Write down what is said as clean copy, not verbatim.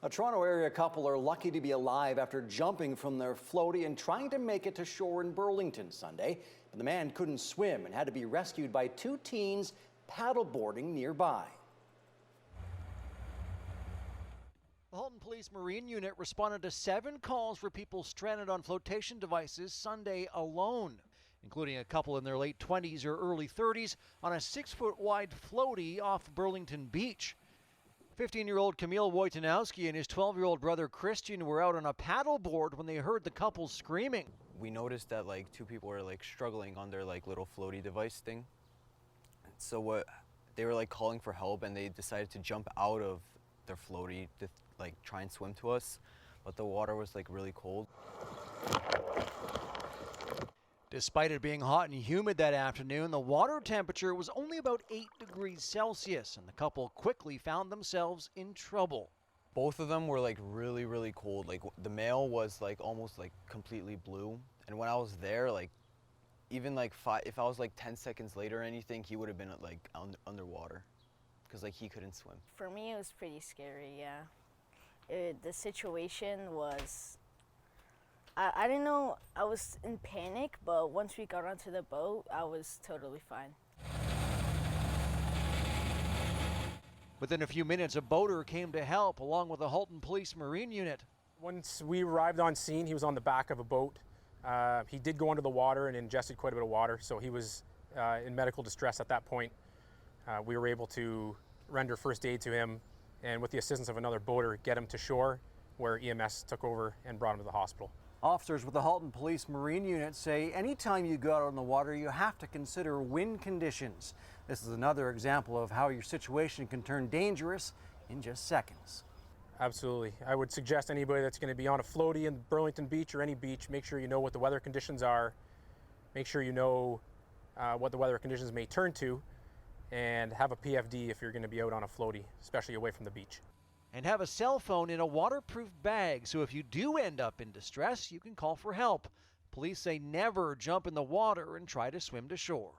A Toronto area couple are lucky to be alive after jumping from their floatie and trying to make it to shore in Burlington Sunday. But the man couldn't swim and had to be rescued by two teens paddleboarding nearby. The Halton Police Marine Unit responded to 7 calls for people stranded on flotation devices Sunday alone, including a couple in their late 20s or early 30s on a 6-foot wide floatie off Burlington Beach. 15-year-old Camille Wojtanowski and his 12-year-old brother Christian were out on a paddleboard when they heard the couple screaming. We noticed that two people were struggling on their little floaty device thing. So they were calling for help, and they decided to jump out of their floaty to try and swim to us, but the water was really cold. Despite it being hot and humid that afternoon, the water temperature was only about 8 degrees Celsius, and the couple quickly found themselves in trouble. Both of them were really cold. The male was almost completely blue, and when I was there, even if I was 10 seconds later or anything, he would have been underwater because he couldn't swim. For me, it was pretty scary. Yeah, the situation was. I didn't know, I was in panic, but once we got onto the boat, I was totally fine. Within a few minutes, a boater came to help along with the Halton Police Marine Unit. Once we arrived on scene, he was on the back of a boat. He did go under the water and ingested quite a bit of water, so he was in medical distress at that point. We were able to render first aid to him, and with the assistance of another boater, get him to shore, where EMS took over and brought him to the hospital. Officers with the Halton Police Marine Unit say anytime you go out on the water, you have to consider wind conditions. This is another example of how your situation can turn dangerous in just seconds. Absolutely. I would suggest anybody that's going to be on a floatie in Burlington Beach or any beach, make sure you know what the weather conditions are. Make sure you know what the weather conditions may turn to, and have a PFD if you're going to be out on a floatie, especially away from the beach. And have a cell phone in a waterproof bag, so if you do end up in distress, you can call for help. Police say never jump in the water and try to swim to shore.